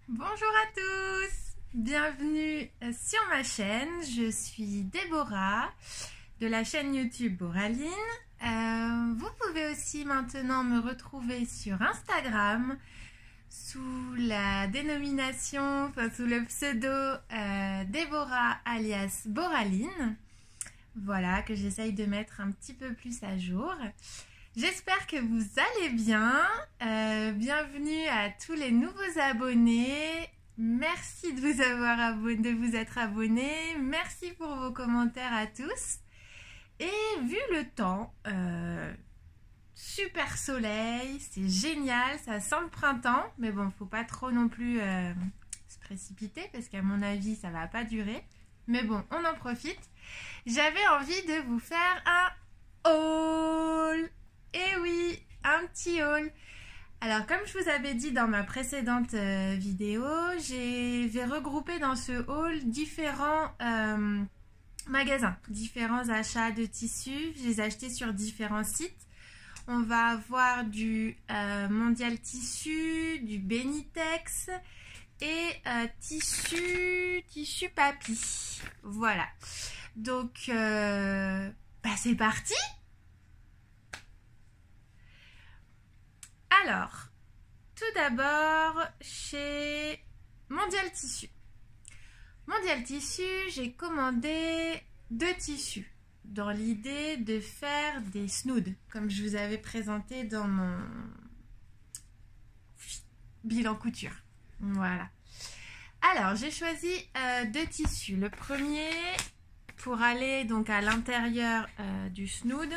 Bonjour à tous, bienvenue sur ma chaîne. Je suis Déborah de la chaîne YouTube Boraline. Vous pouvez aussi maintenant me retrouver sur Instagram sous la dénomination, sous le pseudo Déborah alias Boraline. Voilà, que j'essaye de mettre un petit peu plus à jour. J'espère que vous allez bien. Bienvenue à tous les nouveaux abonnés. Merci de vous être abonnés. Merci pour vos commentaires à tous. Et vu le temps, super soleil, c'est génial, ça sent le printemps. Mais bon, faut pas trop non plus se précipiter parce qu'à mon avis, ça va pas durer. Mais bon, on en profite. J'avais envie de vous faire un haul. Et oui, un petit haul. Alors, comme je vous avais dit dans ma précédente vidéo, j'ai regroupé dans ce haul différents magasins, différents achats de tissus. Je les ai achetés sur différents sites. On va avoir du Mondial Tissu, du Benitex et tissu papy. Voilà. Donc, c'est parti. Alors, tout d'abord, chez Mondial Tissu. Mondial Tissu, j'ai commandé 2 tissus dans l'idée de faire des snoods, comme je vous avais présenté dans mon bilan couture. Voilà. Alors, j'ai choisi 2 tissus. Le premier, pour aller donc à l'intérieur du snood,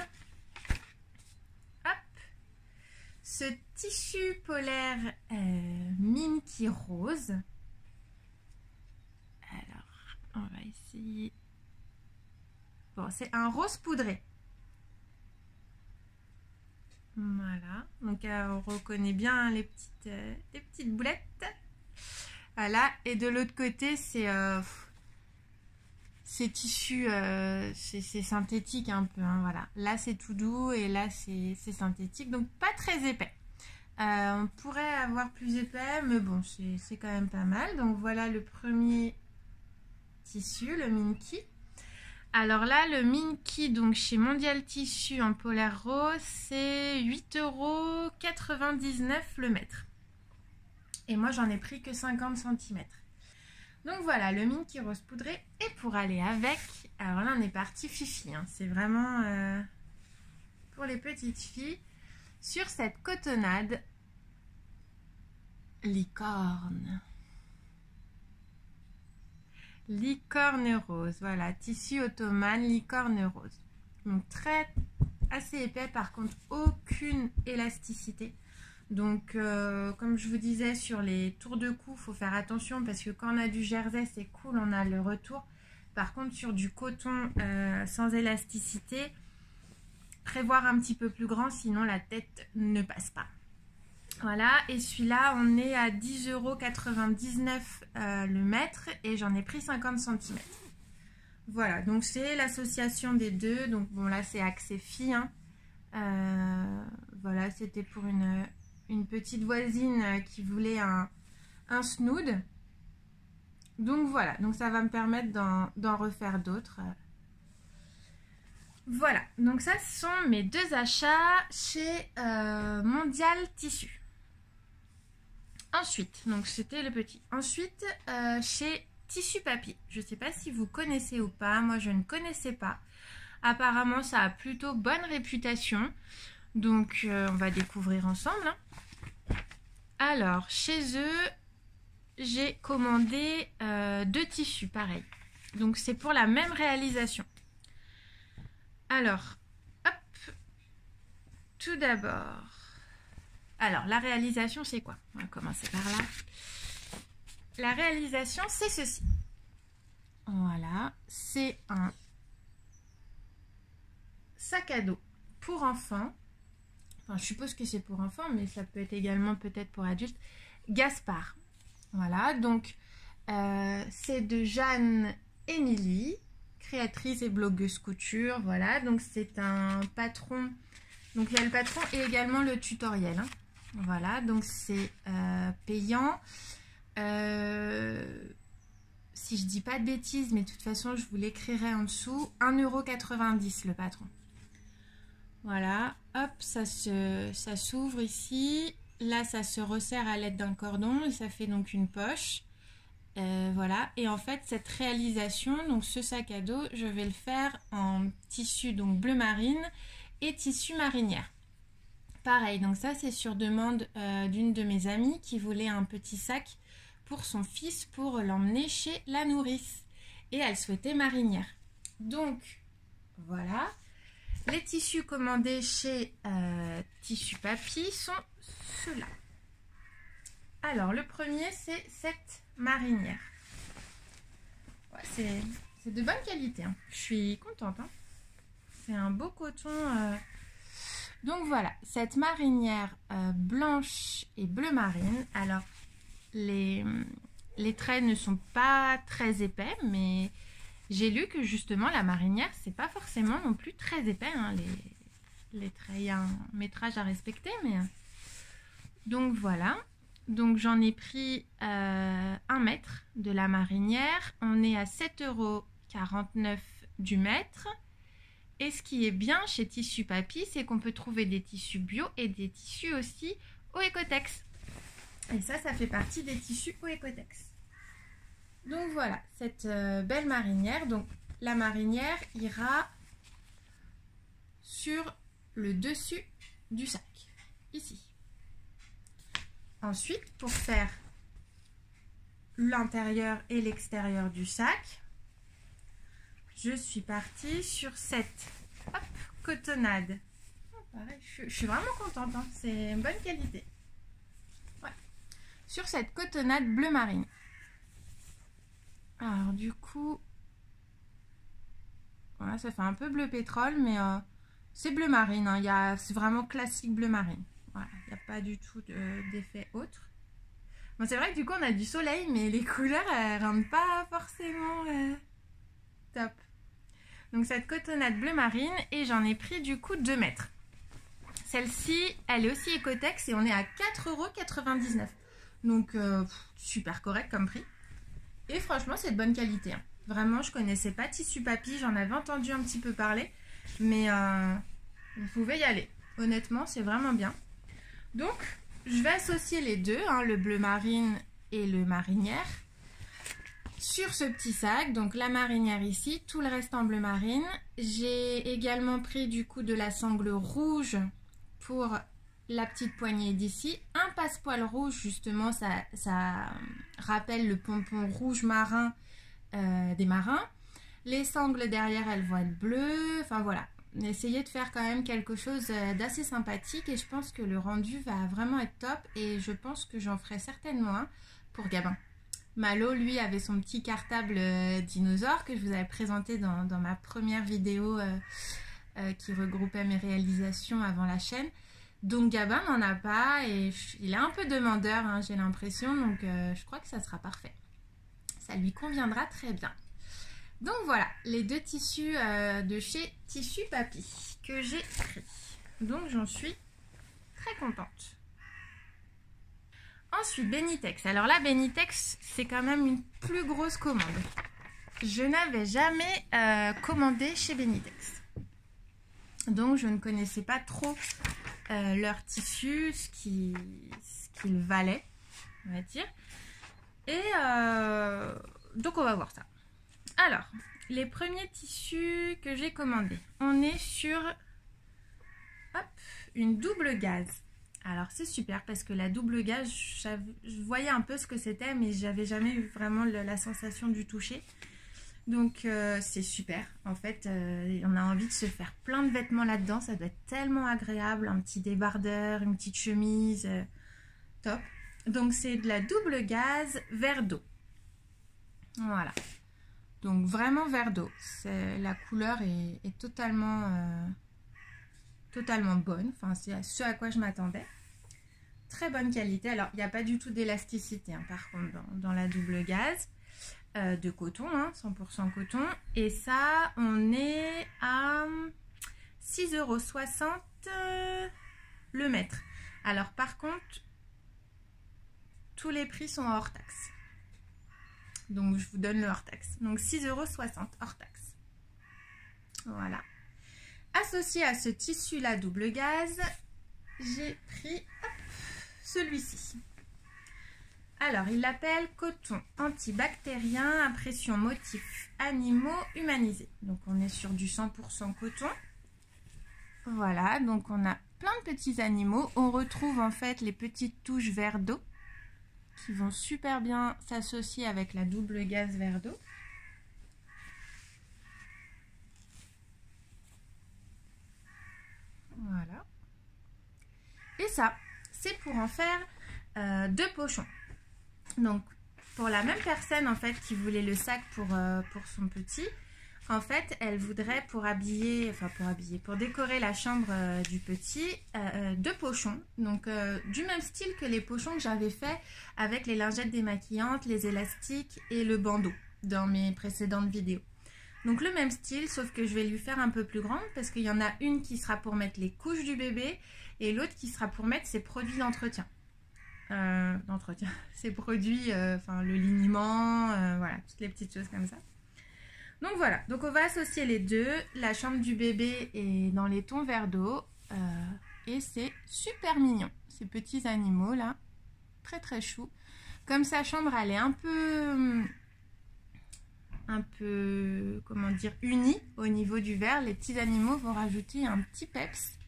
ce tissu polaire Minky Rose. Alors, on va essayer. Bon, c'est un rose poudré. Voilà. Donc, on reconnaît bien les petites boulettes. Voilà. Et de l'autre côté, c'est tissu, c'est synthétique un peu, hein, voilà. Là c'est tout doux et là c'est synthétique, donc pas très épais. On pourrait avoir plus épais, mais bon, c'est quand même pas mal. Donc voilà le premier tissu, le Minky. Alors là, le Minky, donc chez Mondial Tissu en polaire rose, c'est 8,99 € le mètre. Et moi j'en ai pris que 50 cm. Donc voilà, le Minky Rose poudré. Et pour aller avec, alors là on est parti fifi, hein, c'est vraiment pour les petites filles, sur cette cotonnade licorne. Licorne rose, voilà, tissu ottomane licorne rose. Donc assez épais, par contre aucune élasticité. Donc, comme je vous disais, sur les tours de cou, il faut faire attention parce que quand on a du jersey, c'est cool, on a le retour. Par contre, sur du coton sans élasticité, prévoir un petit peu plus grand, sinon la tête ne passe pas. Voilà, et celui-là, on est à 10,99 € le mètre et j'en ai pris 50 cm. Voilà, donc c'est l'association des deux. Donc, bon, là, c'est axé fille. Hein. Voilà, c'était pour une petite voisine qui voulait un snood. Donc voilà, donc ça va me permettre d'en refaire d'autres. Voilà, donc ça ce sont mes 2 achats chez Mondial Tissu. Ensuite, donc c'était le petit. Ensuite, chez Tissu Papy. Je ne sais pas si vous connaissez ou pas, moi je ne connaissais pas. Apparemment ça a plutôt bonne réputation. Donc on va découvrir ensemble. Hein. Alors, chez eux, j'ai commandé 2 tissus, pareil. Donc, c'est pour la même réalisation. Alors, hop. Tout d'abord. Alors, la réalisation, c'est quoi? On va commencer par là. La réalisation, c'est ceci. Voilà. C'est un sac à dos pour enfants. Enfin, je suppose que c'est pour enfants, mais ça peut être également peut-être pour adultes. Gaspard. Voilà, donc c'est de Jeanne-Émilie, créatrice et blogueuse couture. Voilà, donc c'est un patron. Donc il y a le patron et également le tutoriel. Hein. Voilà, donc c'est payant. si je dis pas de bêtises, mais de toute façon je vous l'écrirai en dessous, 1,90 € le patron. Voilà, hop, ça s'ouvre ici. Là, ça se resserre à l'aide d'un cordon et ça fait donc une poche. Voilà, et en fait, cette réalisation, donc ce sac à dos, je vais le faire en tissu donc bleu marine et tissu marinière. Pareil, donc ça, c'est sur demande d'une de mes amies qui voulait un petit sac pour son fils pour l'emmener chez la nourrice. Et elle souhaitait marinière. Donc, voilà. Les tissus commandés chez Tissu Papy sont ceux-là. Alors, le premier, c'est cette marinière. Ouais, c'est de bonne qualité. Hein. Je suis contente. Hein. C'est un beau coton. Donc, voilà. Cette marinière blanche et bleu marine. Alors, les traits ne sont pas très épais, mais... J'ai lu que justement la marinière, c'est pas forcément non plus très épais, hein, les traits. Il y a un métrage à respecter, mais... Donc voilà. Donc j'en ai pris 1 mètre de la marinière. On est à 7,49 € du mètre. Et ce qui est bien chez Tissu Papy, c'est qu'on peut trouver des tissus bio et des tissus aussi au Ecotex. Et ça fait partie des tissus au Ecotex. Donc voilà, cette belle marinière. Donc la marinière ira sur le dessus du sac, ici. Ensuite, pour faire l'intérieur et l'extérieur du sac, je suis partie sur cette cotonnade. Pareil, je suis vraiment contente, hein. C'est une bonne qualité. Ouais. Sur cette cotonnade bleu marine. Alors du coup, voilà, ça fait un peu bleu pétrole, mais c'est bleu marine. Hein. C'est vraiment classique bleu marine. Voilà, il n'y a pas du tout d'effet autre. Bon, c'est vrai que du coup, on a du soleil, mais les couleurs, elles rendent pas forcément top. Donc cette cotonnade bleu marine, et j'en ai pris du coup 2 mètres. Celle-ci, elle est aussi Ecotex et on est à 4,99 €. Donc super correct comme prix. Et franchement, c'est de bonne qualité. Hein. Vraiment, je connaissais pas Tissu Papy. J'en avais entendu un petit peu parler. Mais vous pouvez y aller. Honnêtement, c'est vraiment bien. Donc, je vais associer les deux, hein, le bleu marine et le marinière, sur ce petit sac. Donc, la marinière ici, tout le reste en bleu marine. J'ai également pris du coup de la sangle rouge pour... la petite poignée d'ici, un passepoil rouge, justement, ça rappelle le pompon rouge marin des marins. Les sangles derrière, elles vont être bleues. Enfin voilà, essayez de faire quand même quelque chose d'assez sympathique et je pense que le rendu va vraiment être top et je pense que j'en ferai certainement un pour Gabin. Malo, lui, avait son petit cartable dinosaure que je vous avais présenté dans ma première vidéo qui regroupait mes réalisations avant la chaîne. Donc Gabin n'en a pas et il est un peu demandeur, hein, j'ai l'impression, donc je crois que ça sera parfait. Ça lui conviendra très bien. Donc voilà, les 2 tissus de chez Tissu Papy que j'ai pris. Donc j'en suis très contente. Ensuite, Benitex. Alors là, Benitex, c'est quand même une plus grosse commande. Je n'avais jamais commandé chez Benitex. Donc je ne connaissais pas trop leur tissu, ce qu'il valait, on va dire. Et donc on va voir ça. Alors, les premiers tissus que j'ai commandés, on est sur une double gaze. Alors c'est super parce que la double gaze, je voyais un peu ce que c'était, mais j'avais jamais eu vraiment la sensation du toucher. Donc c'est super, en fait, on a envie de se faire plein de vêtements là-dedans, ça doit être tellement agréable, un petit débardeur, une petite chemise, top. Donc c'est de la double gaze vert d'eau, voilà, donc vraiment vert d'eau, la couleur est totalement bonne, enfin c'est ce à quoi je m'attendais. Très bonne qualité, alors il n'y a pas du tout d'élasticité, hein, par contre dans la double gaze. De coton, hein, 100% coton, et ça on est à 6,60 € le mètre. Alors par contre tous les prix sont hors taxe. Donc je vous donne le hors taxe. Donc 6,60 € hors taxe. Voilà. Associé à ce tissu-là double gaze, j'ai pris celui-ci. Alors, il l'appelle coton antibactérien à pression motifs animaux humanisés. Donc, on est sur du 100% coton. Voilà, donc on a plein de petits animaux. On retrouve en fait les petites touches vert d'eau qui vont super bien s'associer avec la double gaze vert d'eau. Voilà. Et ça, c'est pour en faire 2 pochons. Donc, pour la même personne en fait qui voulait le sac pour son petit, en fait, elle voudrait pour décorer la chambre du petit, 2 pochons. Donc, du même style que les pochons que j'avais fait avec les lingettes démaquillantes, les élastiques et le bandeau dans mes précédentes vidéos. Donc, le même style, sauf que je vais lui faire un peu plus grande parce qu'il y en a une qui sera pour mettre les couches du bébé et l'autre qui sera pour mettre ses produits d'entretien. Ces produits, le liniment, voilà, toutes les petites choses comme ça. Donc voilà, donc on va associer les deux. La chambre du bébé est dans les tons vert d'eau et c'est super mignon, ces petits animaux là, très très chou. Comme sa chambre elle est un peu comment dire, unie au niveau du vert, les petits animaux vont rajouter un petit peps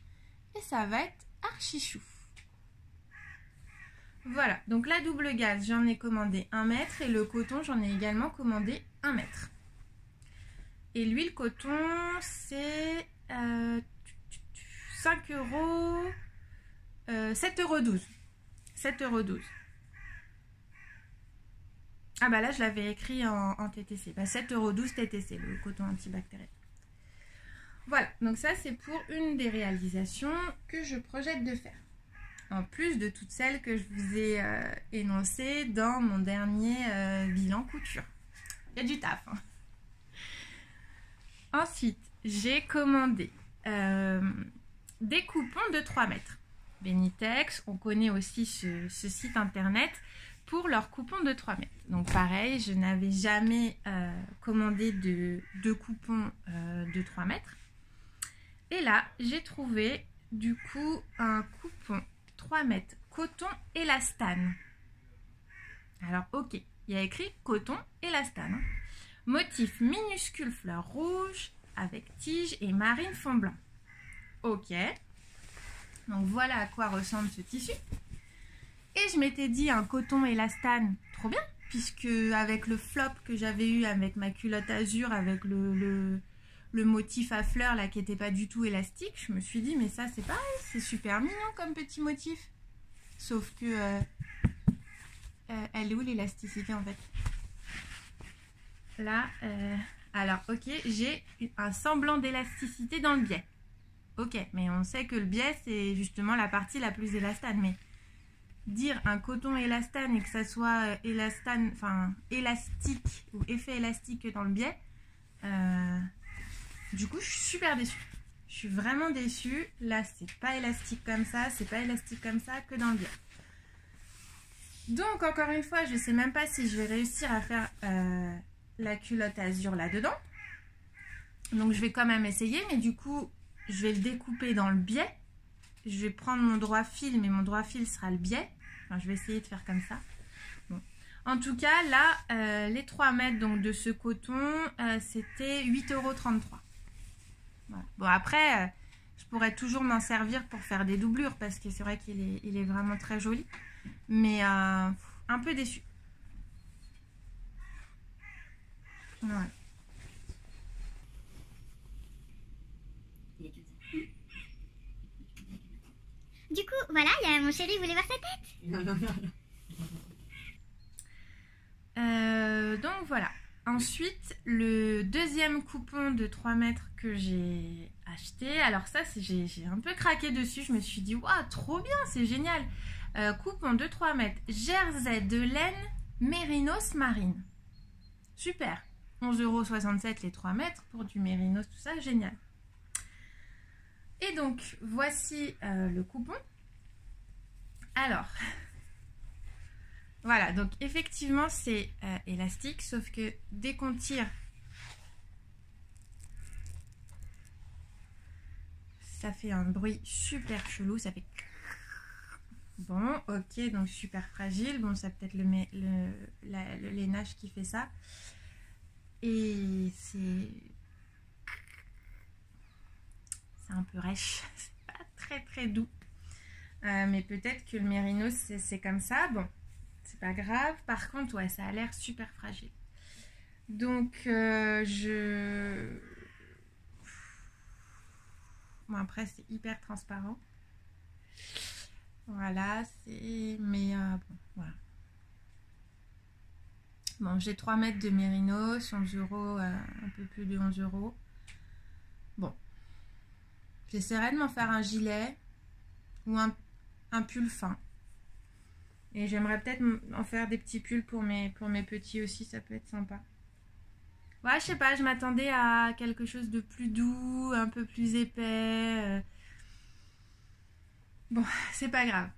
et ça va être archi chou. Voilà, donc la double gaze, j'en ai commandé 1 mètre et le coton, j'en ai également commandé 1 mètre. Et l'huile coton, c'est 5 €, 7,12 €. 7,12 €. Ah bah là, je l'avais écrit en TTC. Bah, 7,12 € TTC, le coton antibactérien. Voilà, donc ça, c'est pour une des réalisations que je projette de faire. En plus de toutes celles que je vous ai énoncées dans mon dernier bilan couture. Il y a du taf. Hein. Ensuite, j'ai commandé des coupons de 3 mètres. Benitex, on connaît aussi ce site internet pour leurs coupons de 3 mètres. Donc pareil, je n'avais jamais commandé de coupons de 3 mètres. Et là, j'ai trouvé du coup un coupon 3 mètres coton élastane. Alors ok, il y a écrit coton élastane. Hein. Motif minuscule fleur rouge avec tige et marine fond blanc. Ok. Donc voilà à quoi ressemble ce tissu. Et je m'étais dit un coton élastane, trop bien, puisque avec le flop que j'avais eu avec ma culotte azur, avec le motif à fleurs là qui n'était pas du tout élastique, je me suis dit mais ça c'est pareil, c'est super mignon comme petit motif. Sauf que elle est où l'élasticité en fait? Là, alors ok, j'ai un semblant d'élasticité dans le biais. Ok, mais on sait que le biais c'est justement la partie la plus élastane. Mais dire un coton élastane et que ça soit élastane, enfin élastique ou effet élastique dans le biais, du coup je suis super déçue. Je suis vraiment déçue. Là c'est pas élastique comme ça, c'est pas élastique comme ça que dans le biais. Donc encore une fois, je sais même pas si je vais réussir à faire la culotte azur là-dedans. Donc je vais quand même essayer, mais du coup je vais le découper dans le biais. Je vais prendre mon droit fil, mais mon droit fil sera le biais. Enfin, je vais essayer de faire comme ça. Bon. En tout cas, là, les 3 mètres donc, de ce coton, c'était 8,33 €. Voilà. Bon, après, je pourrais toujours m'en servir pour faire des doublures, parce que c'est vrai qu'il est vraiment très joli. Mais un peu déçu. Voilà. Du coup, voilà, il y a mon chéri, voulait voir sa tête. Donc voilà. Ensuite, le deuxième coupon de 3 mètres que j'ai acheté. Alors ça, j'ai un peu craqué dessus. Je me suis dit, waouh, trop bien, c'est génial. Coupon de 3 mètres. Jersey de laine Mérinos marine. Super. 11,67 € les 3 mètres pour du Mérinos, tout ça, génial. Et donc, voici le coupon. Alors, Voilà, donc effectivement c'est élastique, sauf que dès qu'on tire, ça fait un bruit super chelou, ça fait... Bon, ok, donc super fragile. Bon, c'est peut-être le lainage qui fait ça. Et c'est un peu rêche, c'est pas très très doux. Mais peut-être que le mérinos c'est comme ça. Bon, c'est pas grave. Par contre, ouais, ça a l'air super fragile. Donc, bon, après, c'est hyper transparent. Voilà, c'est... Mais bon, voilà. Bon, j'ai 3 mètres de mérinos, 11 €, un peu plus de 11 €. Bon. J'essaierai de m'en faire un gilet ou un pull fin. Et j'aimerais peut-être en faire des petits pulls pour mes petits aussi, ça peut être sympa. Ouais, je sais pas, je m'attendais à quelque chose de plus doux, un peu plus épais. Bon, c'est pas grave.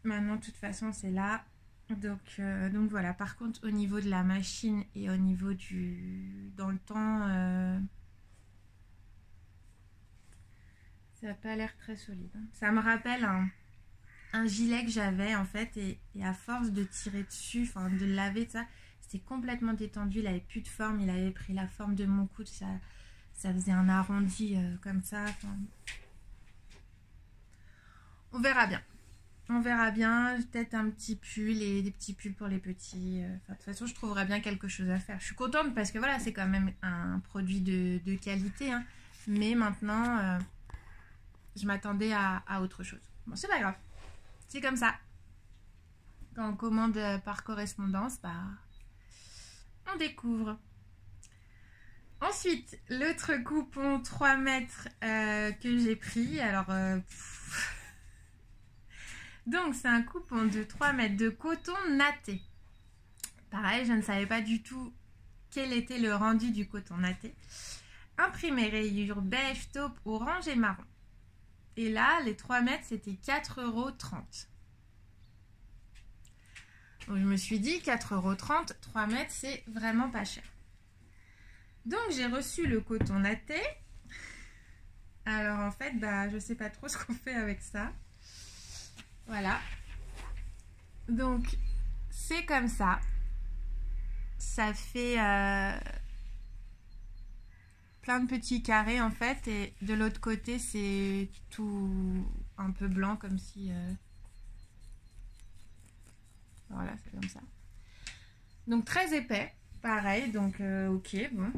Maintenant, de toute façon, c'est là. Donc voilà. Par contre, au niveau de la machine et au niveau dans le temps, ça n'a pas l'air très solide. Ça me rappelle un gilet que j'avais en fait, et à force de tirer dessus, enfin de le laver, ça, c'était complètement détendu. Il avait plus de forme. Il avait pris la forme de mon coude. Ça faisait un arrondi comme ça. Enfin, on verra bien. On verra bien, peut-être un petit pull et des petits pulls pour les petits. Enfin, de toute façon, je trouverai bien quelque chose à faire. Je suis contente parce que voilà, c'est quand même un produit de qualité. Hein. Mais maintenant, je m'attendais à autre chose. Bon, c'est pas grave. C'est comme ça. Quand on commande par correspondance, bah, on découvre. Ensuite, l'autre coupon 3 mètres que j'ai pris. Alors... Donc, c'est un coupon de 3 mètres de coton natté. Pareil, je ne savais pas du tout quel était le rendu du coton natté. Imprimé rayures beige, taupe, orange et marron. Et là, les 3 mètres, c'était 4,30 €. Donc, je me suis dit, 4,30 €, 3 mètres, c'est vraiment pas cher. Donc, j'ai reçu le coton natté. Alors, en fait, bah, je ne sais pas trop ce qu'on fait avec ça. Voilà, donc c'est comme ça. Ça fait plein de petits carrés en fait, et de l'autre côté c'est tout un peu blanc comme si... Voilà, c'est comme ça. Donc très épais, pareil, donc ok, bon.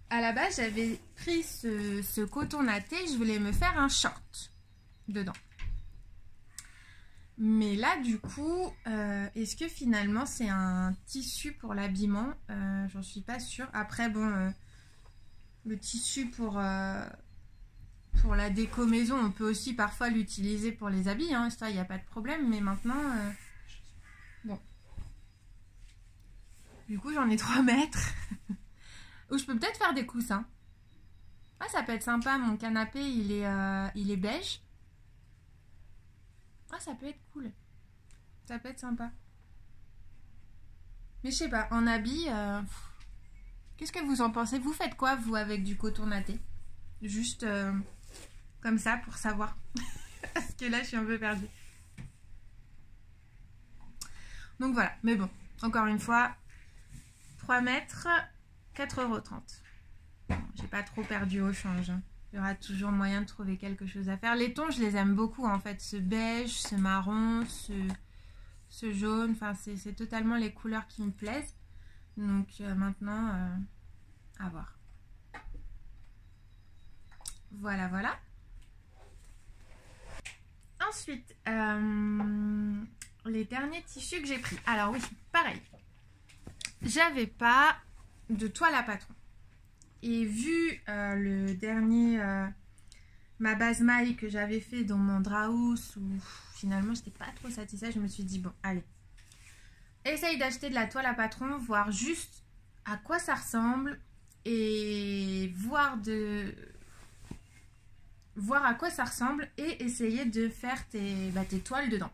À la base j'avais pris ce coton natté, je voulais me faire un short dedans. Mais là, du coup, est-ce que finalement c'est un tissu pour l'habillement? J'en suis pas sûre. Après, bon, le tissu pour la déco maison, on peut aussi parfois l'utiliser pour les habits. Hein, ça, il n'y a pas de problème. Mais maintenant, bon. Du coup, j'en ai 3 mètres. Ou je peux peut-être faire des coussins. Ah, ça peut être sympa. Mon canapé, il est beige. Ah, ça peut être cool. Ça peut être sympa. Mais je sais pas, en habit, qu'est-ce que vous en pensez? Vous faites quoi, vous, avec du coton natté? Juste comme ça, pour savoir. Parce que là, je suis un peu perdue. Donc voilà, mais bon, encore une fois, 3 mètres, 4,30 €. Bon, j'ai pas trop perdu au change. Hein. Il y aura toujours moyen de trouver quelque chose à faire. Les tons, je les aime beaucoup en fait. Ce beige, ce marron, ce jaune. Enfin, c'est totalement les couleurs qui me plaisent. Donc maintenant, à voir. Voilà, voilà. Ensuite, les derniers tissus que j'ai pris. Alors oui, pareil. J'avais pas de toile à patron. Et vu le dernier, ma base maille que j'avais fait dans mon Draus, où finalement j'étais pas trop satisfaite, je me suis dit bon, allez, essaye d'acheter de la toile à patron, voir juste à quoi ça ressemble et voir à quoi ça ressemble et essayer de faire tes toiles dedans.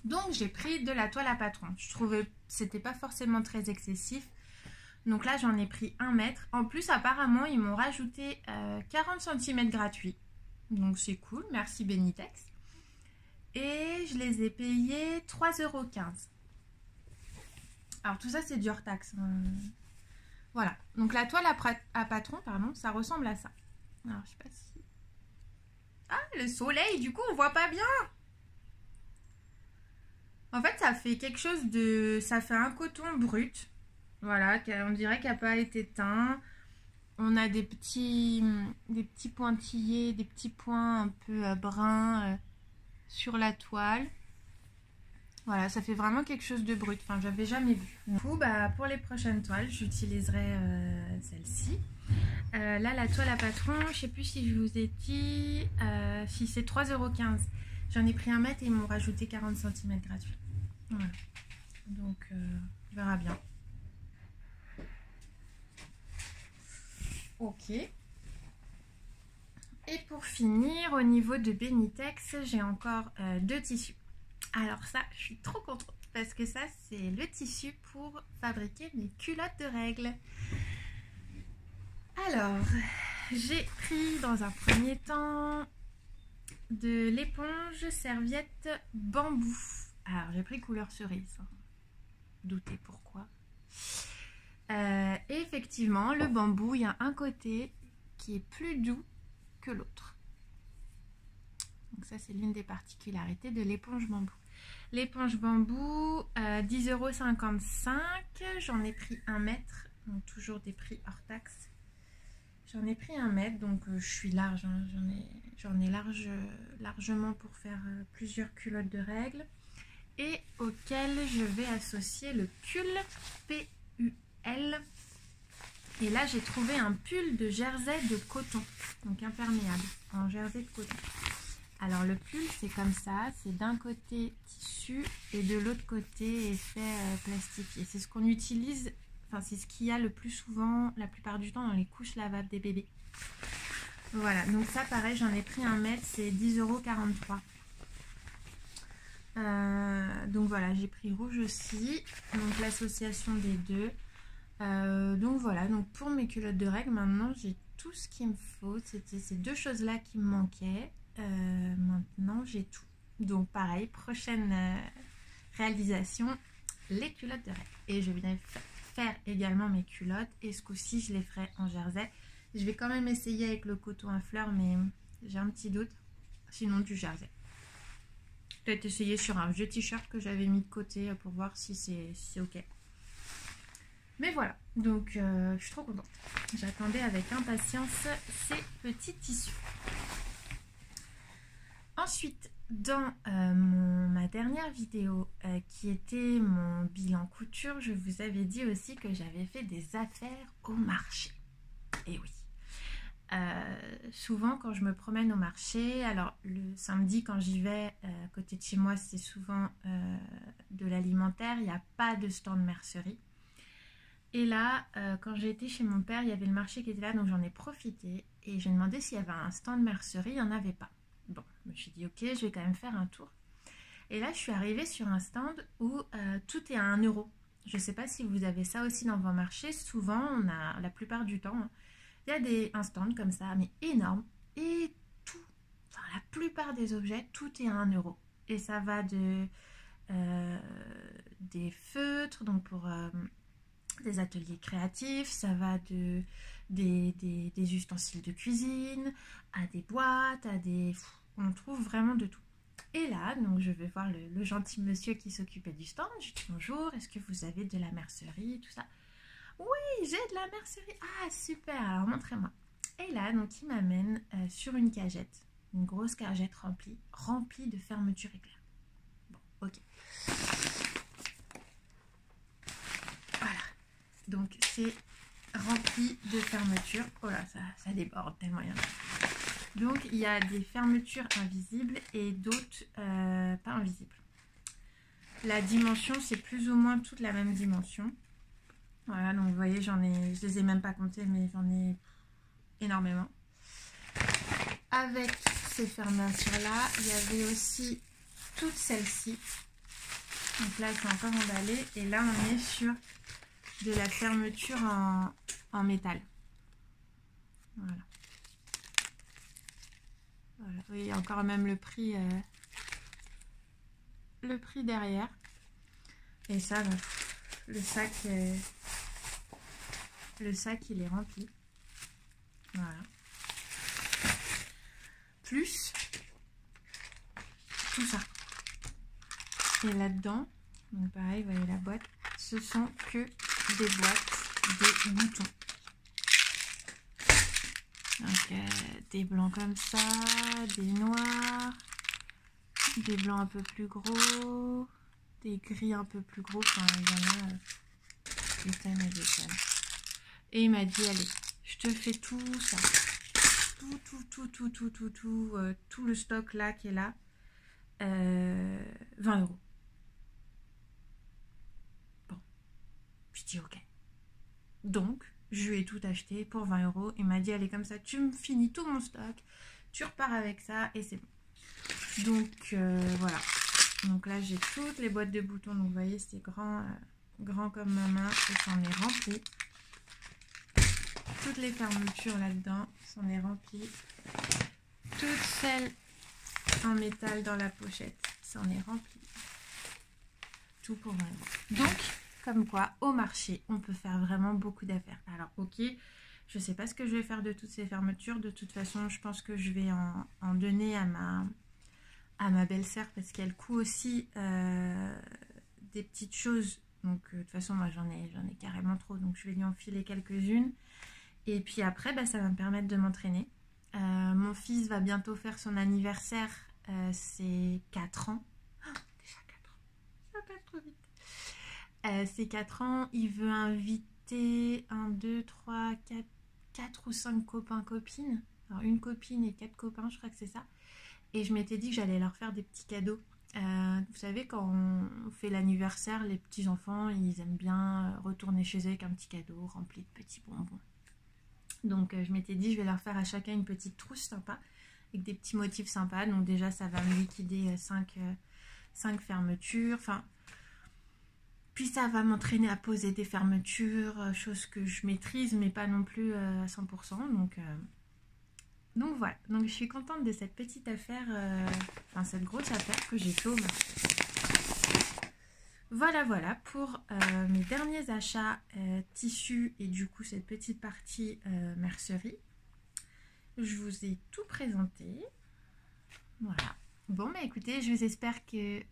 Donc j'ai pris de la toile à patron. Je trouvais que c'était pas forcément très excessif. Donc là j'en ai pris 1 mètre. En plus apparemment ils m'ont rajouté 40 cm gratuits. Donc c'est cool, merci Benitex. Et je les ai payés 3,15 €. Alors tout ça c'est du hors taxe. Voilà. Donc la toile à patron, pardon, ça ressemble à ça. Alors je sais pas si... Ah, le soleil, du coup on voit pas bien. En fait ça fait quelque chose de... Ça fait un coton brut. Voilà, on dirait qu'il n'a pas été teint. On a des petits pointillés, des petits points un peu bruns sur la toile. Voilà, ça fait vraiment quelque chose de brut. Enfin, j'avais jamais vu. Du coup, pour les prochaines toiles, j'utiliserai celle-ci. Là, la toile à patron, je sais plus si je vous ai dit, si c'est 3,15 €. J'en ai pris 1 mètre et ils m'ont rajouté 40 cm gratuits. Voilà. Donc, on verra bien. Ok. Et pour finir, au niveau de Benitex, j'ai encore 2 tissus. Alors ça, je suis trop contente parce que ça, c'est le tissu pour fabriquer mes culottes de règles. Alors, j'ai pris dans un premier temps de l'éponge serviette bambou. Alors, j'ai pris couleur cerise. Doutez pourquoi. Et effectivement, le bambou, il y a un côté qui est plus doux que l'autre. Donc ça, c'est l'une des particularités de l'éponge bambou. L'éponge bambou, 10,55 €. J'en ai pris 1 mètre. Donc toujours des prix hors taxe. J'en ai pris 1 mètre, donc je suis large. Hein. J'en ai largement pour faire plusieurs culottes de règles. Et auquel je vais associer le pull PUL. Et là, j'ai trouvé un pull de jersey de coton. Donc imperméable, en jersey de coton. Alors le pull c'est comme ça, c'est d'un côté tissu et de l'autre côté effet plastifié. C'est ce qu'on utilise, enfin c'est ce qu'il y a le plus souvent, la plupart du temps dans les couches lavables des bébés. Voilà, donc ça pareil j'en ai pris 1 mètre, c'est 10,43 €. Donc voilà, j'ai pris rouge aussi, donc l'association des deux. Donc voilà, donc pour mes culottes de règles maintenant j'ai tout ce qu'il me faut, c'était ces 2 choses là qui me manquaient. Maintenant j'ai tout, donc pareil, prochaine réalisation, les culottes de règles. Et je viens faire également mes culottes et ce coup-ci je les ferai en jersey. Je vais quand même essayer avec le coton à fleurs mais j'ai un petit doute, sinon du jersey. Peut-être essayer sur un vieux t-shirt que j'avais mis de côté pour voir si c'est ok. Mais voilà, donc je suis trop contente. J'attendais avec impatience ces petits tissus. Ensuite, dans ma dernière vidéo qui était mon bilan couture, je vous avais dit aussi que j'avais fait des affaires au marché. Et oui. Souvent quand je me promène au marché, alors le samedi quand j'y vais, à côté de chez moi c'est souvent de l'alimentaire, il n'y a pas de stand mercerie. Et là, quand j'ai été chez mon père, il y avait le marché qui était là, donc j'en ai profité et j'ai demandé s'il y avait un stand mercerie, il n'y en avait pas. Bon, je me suis dit ok, je vais quand même faire un tour. Et là, je suis arrivée sur un stand où tout est à 1 €. Je ne sais pas si vous avez ça aussi dans vos marchés. Souvent, on a, la plupart du temps, il y a un stand comme ça, mais énorme. Et tout, enfin la plupart des objets, tout est à 1 €. Et ça va de des feutres, donc pour des ateliers créatifs, ça va de des ustensiles de cuisine, à des boîtes, à des... On trouve vraiment de tout. Et là, donc je vais voir le gentil monsieur qui s'occupait du stand. Je dis bonjour, est-ce que vous avez de la mercerie, tout ça? Oui, j'ai de la mercerie. Ah, super, alors montrez-moi. Et là, donc il m'amène sur une cagette, une grosse cagette remplie de fermetures éclairs. Bon, ok. Voilà. Donc c'est rempli de fermetures. Oh là, ça déborde tellement il y en a. Donc il y a des fermetures invisibles et d'autres pas invisibles. La dimension, c'est plus ou moins toute la même dimension. Voilà, donc vous voyez, je les ai même pas comptées, mais j'en ai énormément. Avec ces fermetures-là, il y avait aussi toutes celles-ci. Donc là, c'est encore emballé. Et là, on est sur de la fermeture en métal. Voilà. Voilà. Oui, il y a encore même le prix derrière. Et ça, bah, le sac, il est rempli. Voilà. Plus tout ça. Et là-dedans, donc pareil, vous voyez la boîte, ce sont que des boîtes de boutons. Donc des blancs comme ça, des noirs, des blancs un peu plus gros, des gris un peu plus gros, enfin il y en a des tonnes et des tonnes. Et il m'a dit, allez, je te fais tout ça, tout le stock là qui est là, 20 €. Bon, je dis ok. Donc, je lui ai tout acheté pour 20 €. Il m'a dit, allez, comme ça, tu me finis tout mon stock, tu repars avec ça et c'est bon. Donc, voilà. Donc là, j'ai toutes les boîtes de boutons. Donc, vous voyez, c'est grand, grand comme ma main et c'en est rempli. Toutes les fermetures là-dedans, c'en est rempli. Toutes celles en métal dans la pochette, c'en est rempli. Tout pour 20 €. Donc, comme quoi, au marché, on peut faire vraiment beaucoup d'affaires. Alors, ok, je ne sais pas ce que je vais faire de toutes ces fermetures. De toute façon, je pense que je vais en donner à ma belle-sœur parce qu'elle coud aussi des petites choses. Donc, de toute façon, moi, j'en ai carrément trop. Donc, je vais lui en filer quelques-unes. Et puis après, bah, ça va me permettre de m'entraîner. Mon fils va bientôt faire son anniversaire. C'est 4 ans. Oh, déjà 4 ans. Ça passe trop vite. C'est 4 ans, il veut inviter 1, 2, 3, 4 ou 5 copains, copines. Alors une copine et 4 copains, je crois que c'est ça. Et je m'étais dit que j'allais leur faire des petits cadeaux. Vous savez, quand on fait l'anniversaire, les petits enfants, ils aiment bien retourner chez eux avec un petit cadeau rempli de petits bonbons. Donc je m'étais dit, je vais leur faire à chacun une petite trousse sympa, avec des petits motifs sympas. Donc déjà, ça va me liquider 5 fermetures. Enfin... Puis ça va m'entraîner à poser des fermetures, chose que je maîtrise, mais pas non plus à 100%. Donc voilà, donc je suis contente de cette petite affaire, enfin cette grosse affaire que j'ai fait au marché. Voilà pour mes derniers achats tissus et du coup cette petite partie mercerie. Je vous ai tout présenté. Voilà. Bon, bah écoutez, j'espère que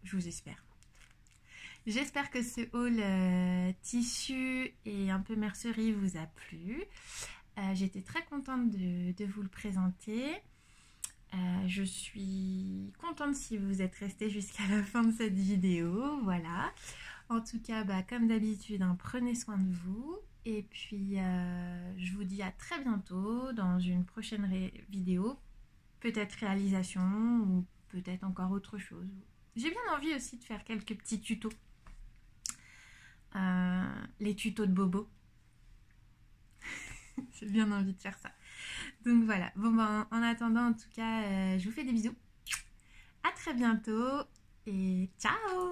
ce haul tissu et un peu mercerie vous a plu. J'étais très contente de vous le présenter. Je suis contente si vous êtes resté jusqu'à la fin de cette vidéo. Voilà. En tout cas, bah, comme d'habitude, hein, prenez soin de vous. Et puis, je vous dis à très bientôt dans une prochaine vidéo. Peut-être réalisation ou peut-être encore autre chose. J'ai bien envie aussi de faire quelques petits tutos. Les tutos de Bobo. J'ai bien envie de faire ça. Donc voilà. Bon, ben, en attendant, en tout cas, je vous fais des bisous. À très bientôt et ciao!